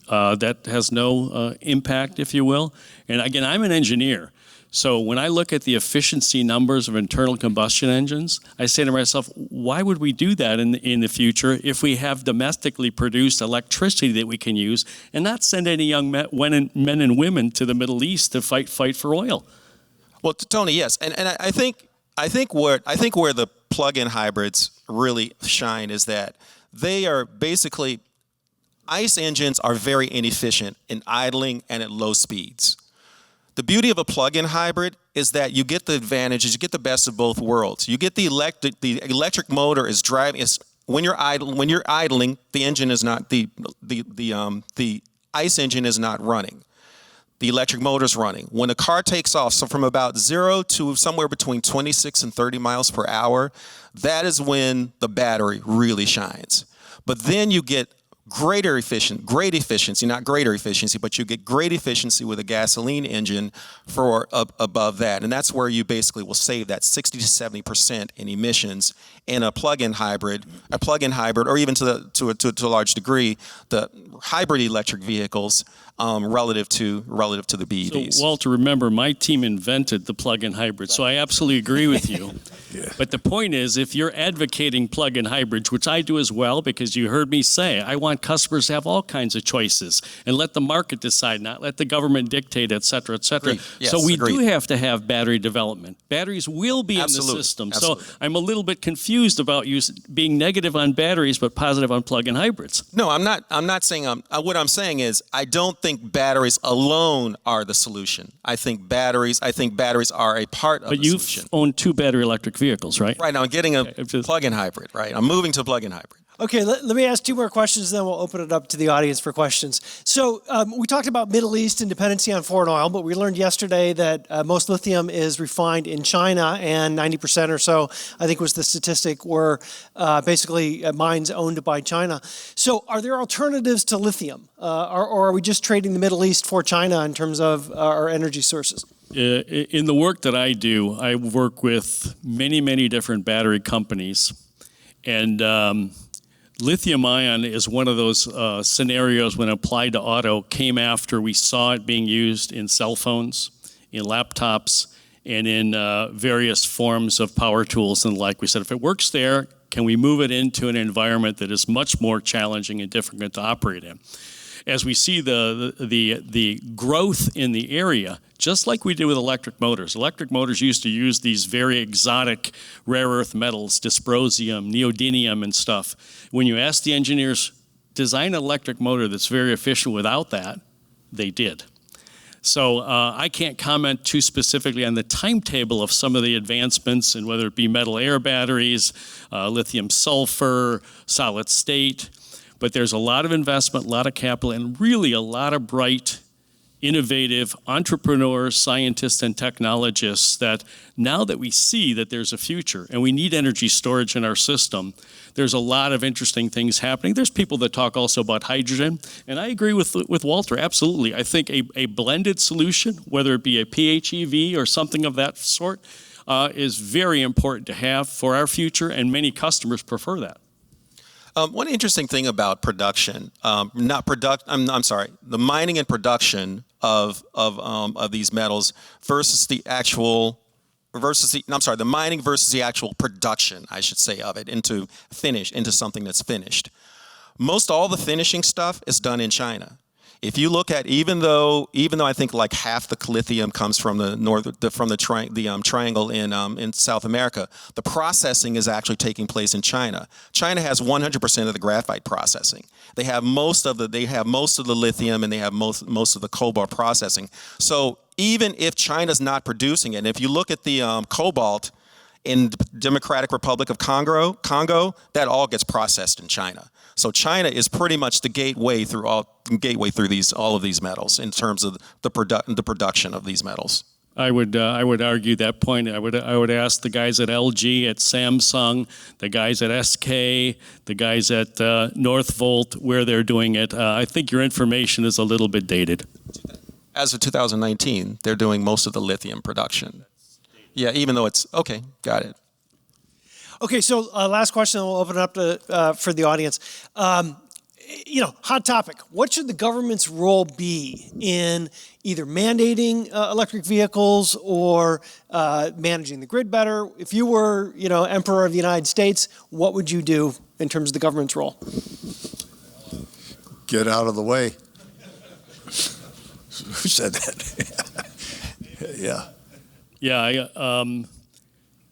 Speaker 2: that has no impact, if you will. And again, I'm an engineer. So when I look at the efficiency numbers of internal combustion engines, I say to myself, why would we do that in the future if we have domestically produced electricity that we can use and not send any young men and women to the Middle East to fight for oil?
Speaker 4: Well, Tony, yes, and I think where the plug-in hybrids really shine is that they are basically, ICE engines are very inefficient in idling and at low speeds. The beauty of a plug-in hybrid is that you get the advantages, you get the best of both worlds. You get the electric motor is driving. When you're idling, the engine is not the ICE engine is not running. The electric motor is running. When a car takes off, so from about 0 to somewhere between 26 and 30 miles per hour, that is when the battery really shines. But then you get great efficiency, not greater efficiency, but you get great efficiency with a gasoline engine for above that. And that's where you basically will save that 60 to 70% in emissions in a plug-in hybrid, or even to a large degree, the hybrid electric vehicles relative to the BEVs.
Speaker 2: So, Walter, remember, my team invented the plug-in hybrid, so I absolutely agree with you.
Speaker 3: Yeah.
Speaker 2: But the point is, if you're advocating plug-in hybrids, which I do as well, because you heard me say, I want customers to have all kinds of choices and let the market decide, not let the government dictate, et cetera, et cetera.
Speaker 4: Yes,
Speaker 2: so we
Speaker 4: agreed.
Speaker 2: do have to have battery development. Batteries will be in the system.
Speaker 4: Absolutely.
Speaker 2: So I'm a little bit confused about you being negative on batteries but positive on plug-in hybrids.
Speaker 4: No, I'm not saying. What I'm saying is, I don't think batteries alone are the solution. I think batteries are a part of the solution.
Speaker 2: But you own 2 battery electric vehicles, right?
Speaker 4: Right now, I'm getting a plug-in hybrid. Right, I'm moving to a plug-in hybrid.
Speaker 1: Okay, let me ask 2 more questions, then we'll open it up to the audience for questions. So we talked about Middle East and dependency on foreign oil, but we learned yesterday that most lithium is refined in China, and 90% or so, I think was the statistic, were basically mines owned by China. So are there alternatives to lithium, or are we just trading the Middle East for China in terms of our energy sources?
Speaker 2: In the work that I do, I work with many, many different battery companies, and lithium ion is one of those scenarios when applied to auto came after we saw it being used in cell phones, in laptops, and in various forms of power tools and like. We said, if it works there, can we move it into an environment that is much more challenging and difficult to operate in? As we see the growth in the area, just like we did with electric motors. Electric motors used to use these very exotic rare earth metals, dysprosium, neodymium, and stuff. When you ask the engineers, design an electric motor that's very efficient without that, they did. So I can't comment too specifically on the timetable of some of the advancements, and whether it be metal air batteries, lithium sulfur, solid state. But there's a lot of investment, a lot of capital, and really a lot of bright, innovative entrepreneurs, scientists, and technologists that now that we see that there's a future and we need energy storage in our system, there's a lot of interesting things happening. There's people that talk also about hydrogen, and I agree with Walter, absolutely. I think a blended solution, whether it be a PHEV or something of that sort, is very important to have for our future, and many customers prefer that.
Speaker 4: One interesting thing about production, I'm sorry, the mining and production of these metals the mining versus the actual production, I should say, of it into something that's finished. Most all the finishing stuff is done in China. If you look at, even though I think like half the lithium comes from the triangle in South America, the processing is actually taking place in China. China has 100% of the graphite processing. They have most of the lithium, and they have most of the cobalt processing. So even if China's not producing it, and if you look at the cobalt in the Democratic Republic of Congo, that all gets processed in China. So China is pretty much the gateway through all of these metals in terms of the production of these metals.
Speaker 2: I would argue that point. I would ask the guys at LG, at Samsung, the guys at SK, the guys at Northvolt, where they're doing it. I think your information is a little bit dated.
Speaker 4: As of 2019, they're doing most of the lithium production. Yeah, even though it's okay. Got it.
Speaker 1: Okay, so last question, and we'll open it up to, for the audience. Hot topic. What should the government's role be in either mandating electric vehicles or managing the grid better? If you were, Emperor of the United States, what would you do in terms of the government's role?
Speaker 3: Get out of the way. Who said that? Yeah.
Speaker 2: Yeah,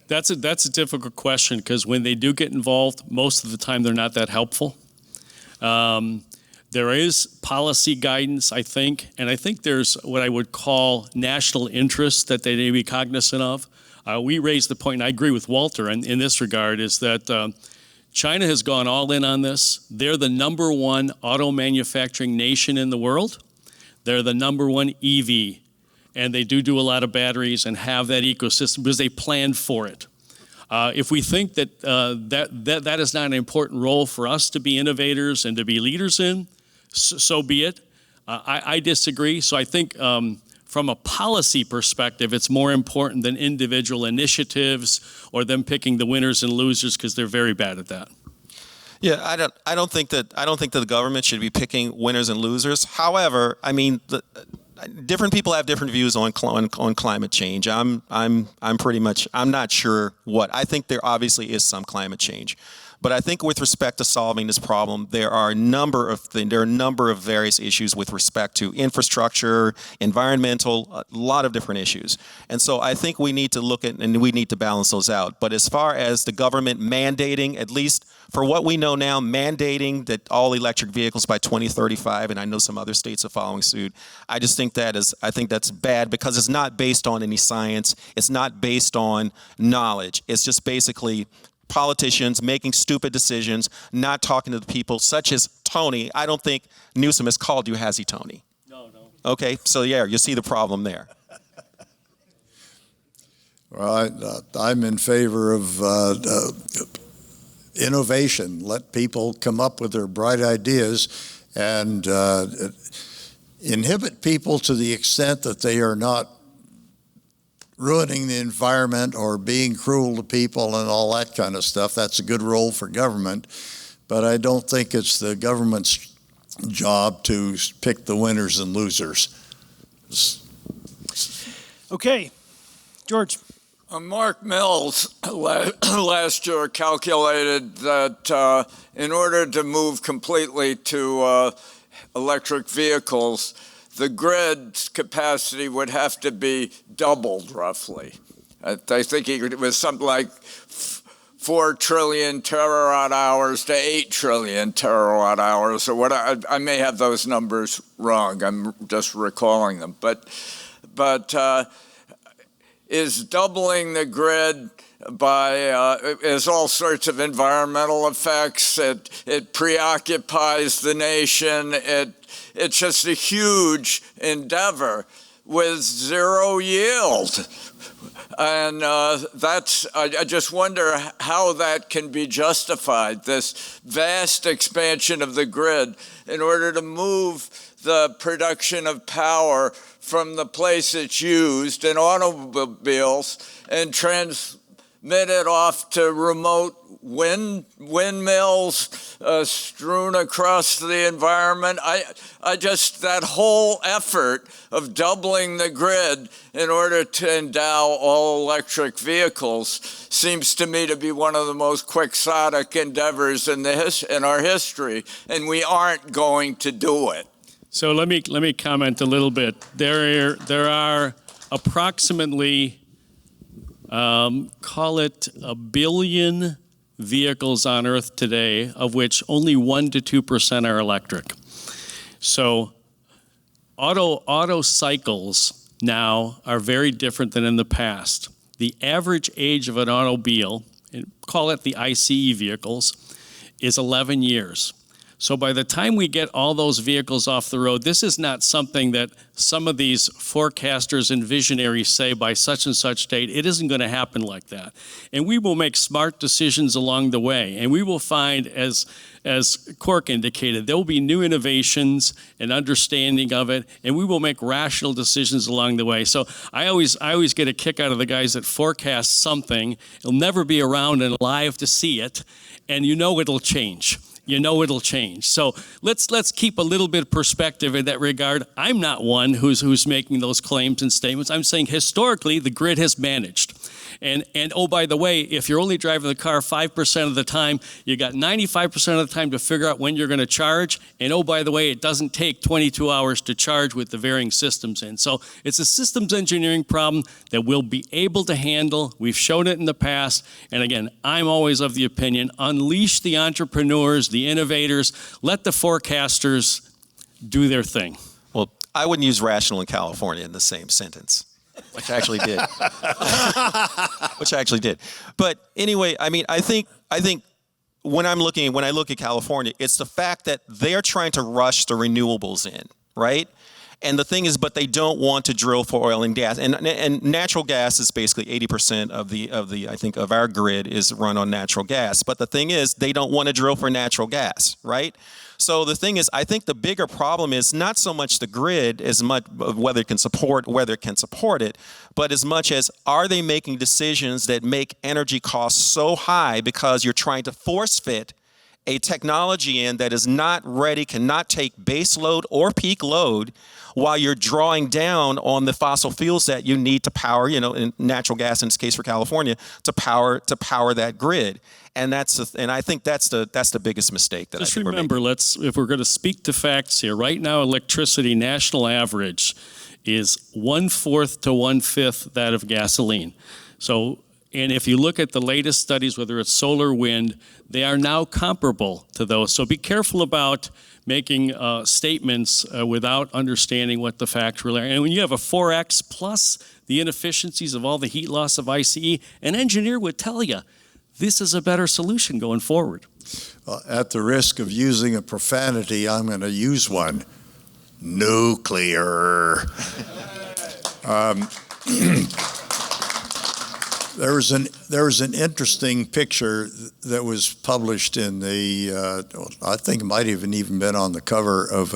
Speaker 2: that's a difficult question, because when they do get involved, most of the time they're not that helpful. There is policy guidance, I think, and I think there's what I would call national interests that they need to be cognizant of. We raised the point, and I agree with Walter in this regard, is that China has gone all in on this. They're the #1 auto manufacturing nation in the world. They're the #1 EV. And they do a lot of batteries and have that ecosystem because they planned for it. If we think that that is not an important role for us to be innovators and to be leaders in, so be it. I disagree. So I think from a policy perspective, it's more important than individual initiatives or them picking the winners and losers, because they're very bad at that.
Speaker 4: Yeah, I don't think that the government should be picking winners and losers. However, I mean, different people have different views on climate change. I'm not sure what. I think there obviously is some climate change. But I think with respect to solving this problem, there are a number of various issues with respect to infrastructure, environmental, a lot of different issues. And so I think we need to look at, and we need to balance those out. But as far as the government mandating, at least for what we know now, mandating that all electric vehicles by 2035, and I know some other states are following suit, I think that's bad, because it's not based on any science. It's not based on knowledge. It's just basically politicians making stupid decisions, not talking to the people, such as Tony. I don't think Newsom has called you, has he, Tony?
Speaker 2: No.
Speaker 4: Okay, so yeah, you see the problem there.
Speaker 3: Well, I'm in favor of innovation. Let people come up with their bright ideas, and inhibit people to the extent that they are not ruining the environment or being cruel to people and all that kind of stuff. That's a good role for government, but I don't think it's the government's job to pick the winners and losers.
Speaker 1: Okay, George.
Speaker 5: Mark Mills last year calculated that in order to move completely to electric vehicles, the grid's capacity would have to be doubled, roughly. I think it was something like 4 trillion terawatt hours to 8 trillion terawatt hours, or what. I may have those numbers wrong. I'm just recalling them. But is doubling the grid is all sorts of environmental effects. It preoccupies the nation. It's just a huge endeavor with zero yield. And I just wonder how that can be justified, this vast expansion of the grid, in order to move the production of power from the place it's used in automobiles and transmit it off to remote windmills strewn across the environment. That whole effort of doubling the grid in order to endow all electric vehicles seems to me to be one of the most quixotic endeavors in our history, and we aren't going to do it.
Speaker 2: So let me comment a little bit. There are approximately, call it 1 billion vehicles on Earth today, of which only 1 to 2% are electric. So auto cycles now are very different than in the past. The average age of an automobile, call it the ICE vehicles, is 11 years. So by the time we get all those vehicles off the road, this is not something that some of these forecasters and visionaries say by such and such date. It isn't going to happen like that. And we will make smart decisions along the way. And we will find, as Cork indicated, there will be new innovations and understanding of it, and we will make rational decisions along the way. So I always get a kick out of the guys that forecast something. It'll never be around and alive to see it, and you know it'll change. You know it'll change. So let's keep a little bit of perspective in that regard. I'm not one who's making those claims and statements. I'm saying historically the grid has managed. And oh, by the way, if you're only driving the car 5% of the time, you got 95% of the time to figure out when you're going to charge. And oh, by the way, it doesn't take 22 hours to charge with the varying systems in. So it's a systems engineering problem that we'll be able to handle. We've shown it in the past. And again, I'm always of the opinion, unleash the entrepreneurs, the innovators, let the forecasters do their thing.
Speaker 4: Well, I wouldn't use rational in California in the same sentence. Which I actually did. But anyway, I mean, I think when I look at California, it's the fact that they're trying to rush the renewables in, right? And the thing is, but they don't want to drill for oil and gas. And natural gas is basically 80% of of our grid is run on natural gas. But the thing is, they don't want to drill for natural gas, right? So the thing is, I think the bigger problem is not so much the grid as much whether it can support it, but as much as are they making decisions that make energy costs so high because you're trying to force fit a technology in that is not ready, cannot take base load or peak load, while you're drawing down on the fossil fuels that you need to power, in natural gas in this case for California, to power that grid. And I think that's the biggest mistake that
Speaker 2: Just
Speaker 4: I think
Speaker 2: remember, if we're going to speak to facts here, right now electricity national average is 1/4 to 1/5 that of gasoline. So, and if you look at the latest studies, whether it's solar, wind, they are now comparable to those. So be careful about making statements without understanding what the facts really are. And when you have a 4x plus the inefficiencies of all the heat loss of ICE, an engineer would tell you this is a better solution going forward.
Speaker 3: At the risk of using a profanity, I'm going to use one. Nuclear. There was an interesting picture that was published in I think it might have even been on the cover of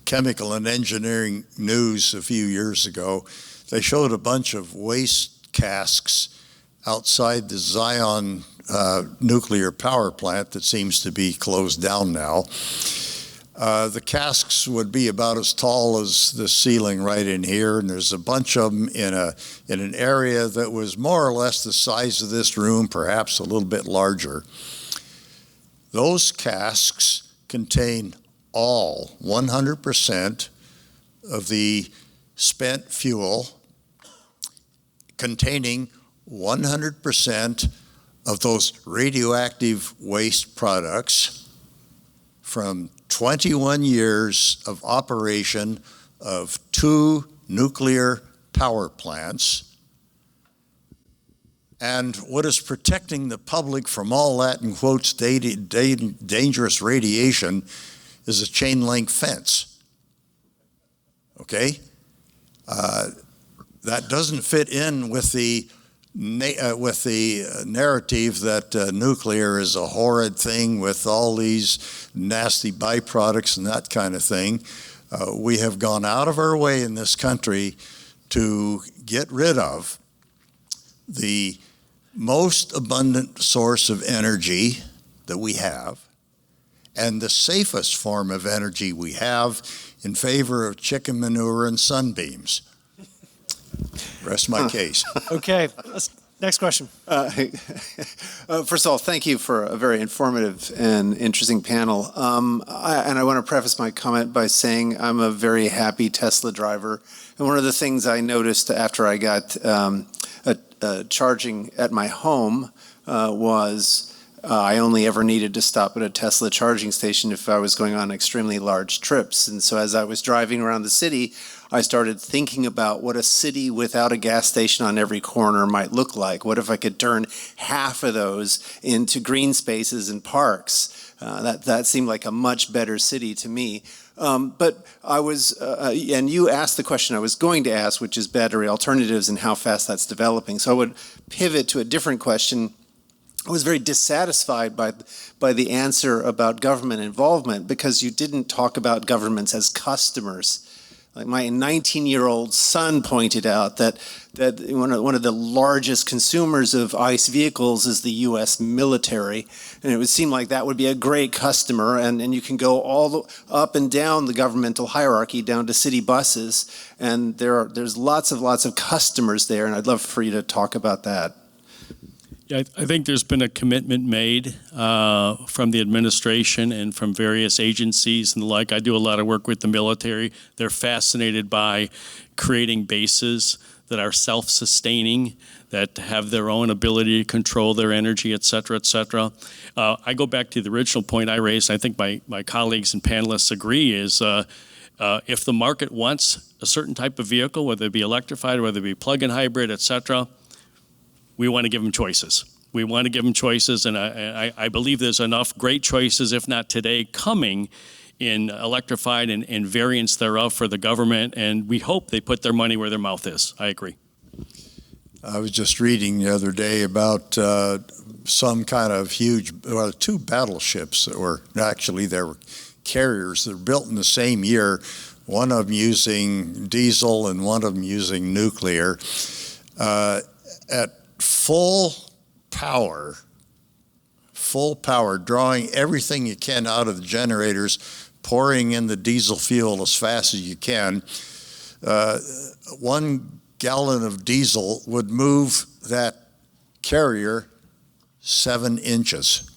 Speaker 3: Chemical and Engineering News a few years ago. They showed a bunch of waste casks outside the Zion nuclear power plant that seems to be closed down now. The casks would be about as tall as the ceiling right in here, and there's a bunch of them in an area that was more or less the size of this room, perhaps a little bit larger. Those casks contain all 100% of the spent fuel, containing 100% of those radioactive waste products from 21 years of operation of 2 nuclear power plants. And what is protecting the public from all that, in quotes, dangerous radiation is a chain link fence. Okay? That doesn't fit in with the narrative that nuclear is a horrid thing with all these nasty byproducts and that kind of thing. We have gone out of our way in this country to get rid of the most abundant source of energy that we have, and the safest form of energy we have in favor of chicken manure and sunbeams. Rest my case.
Speaker 1: Okay, next question.
Speaker 6: First of all, thank you for a very informative and interesting panel. And I want to preface my comment by saying I'm a very happy Tesla driver. And one of the things I noticed after I got charging at my home was I only ever needed to stop at a Tesla charging station if I was going on extremely large trips. And so as I was driving around the city, I started thinking about what a city without a gas station on every corner might look like. What if I could turn half of those into green spaces and parks? That seemed like a much better city to me. But I was, and you asked the question I was going to ask, which is battery alternatives and how fast that's developing. So I would pivot to a different question. I was very dissatisfied by the answer about government involvement because you didn't talk about governments as customers. Like my 19-year-old son pointed out that one of the largest consumers of ICE vehicles is the U.S. military, and it would seem like that would be a great customer, and you can go up and down the governmental hierarchy down to city buses, and there's lots of customers there, and I'd love for you to talk about that.
Speaker 2: Yeah, I think there's been a commitment made from the administration and from various agencies and the like. I do a lot of work with the military. They're fascinated by creating bases that are self-sustaining, that have their own ability to control their energy, et cetera, et cetera. I go back to the original point I raised. I think my colleagues and panelists agree is if the market wants a certain type of vehicle, whether it be electrified, whether it be plug-in hybrid, et cetera, we want to give them choices. We want to give them choices, and I believe there's enough great choices, if not today, coming in electrified and variants thereof for the government, and we hope they put their money where their mouth is. I agree.
Speaker 3: I was just reading the other day about some kind of huge, two battleships that were carriers that were built in the same year, one of them using diesel and one of them using nuclear. At full power, drawing everything you can out of the generators, pouring in the diesel fuel as fast as you can. 1 gallon of diesel would move that carrier 7 inches.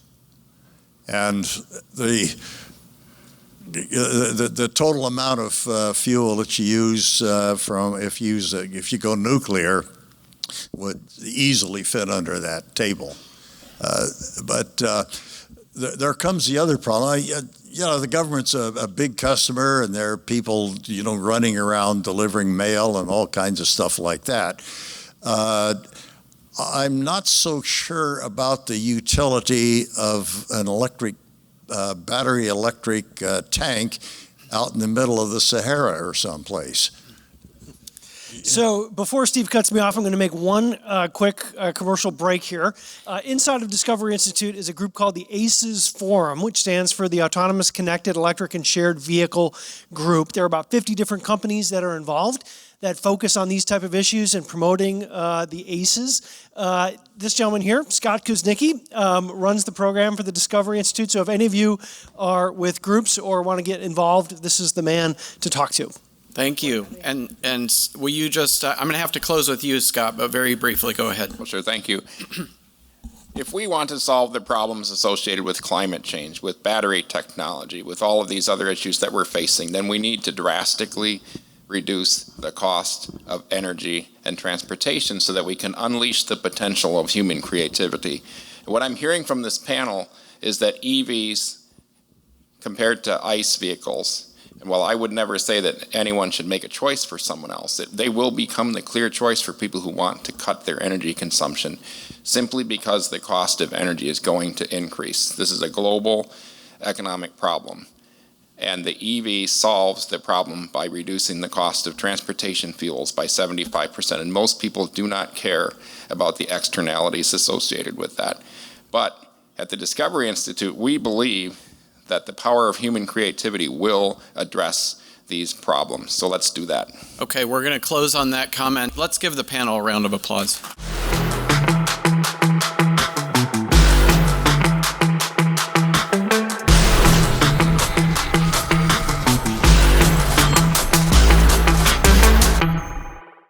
Speaker 3: And the total amount of fuel that you use if you go nuclear would easily fit under that table. But there comes the other problem. The government's a big customer, and there are people, running around delivering mail and all kinds of stuff like that. I'm not so sure about the utility of an battery electric tank out in the middle of the Sahara or someplace.
Speaker 1: So before Steve cuts me off, I'm going to make one quick commercial break here. Inside of Discovery Institute is a group called the ACES Forum, which stands for the Autonomous Connected Electric and Shared Vehicle Group. There are about 50 different companies that are involved that focus on these type of issues and promoting the ACES. This gentleman here, Scott Kuznicki, runs the program for the Discovery Institute. So if any of you are with groups or want to get involved, this is the man to talk to.
Speaker 7: Thank you. And will you just, I'm going to have to close with you, Scott, but very briefly, go ahead.
Speaker 8: Well, sure, thank you. If we want to solve the problems associated with climate change, with battery technology, with all of these other issues that we're facing, then we need to drastically reduce the cost of energy and transportation so that we can unleash the potential of human creativity. What I'm hearing from this panel is that EVs, compared to ICE vehicles, and while I would never say that anyone should make a choice for someone else, they will become the clear choice for people who want to cut their energy consumption simply because the cost of energy is going to increase. This is a global economic problem. And the EV solves the problem by reducing the cost of transportation fuels by 75%. And most people do not care about the externalities associated with that. But at the Discovery Institute, we believe that the power of human creativity will address these problems. So let's do that.
Speaker 7: Okay, we're going to close on that comment. Let's give the panel a round of applause.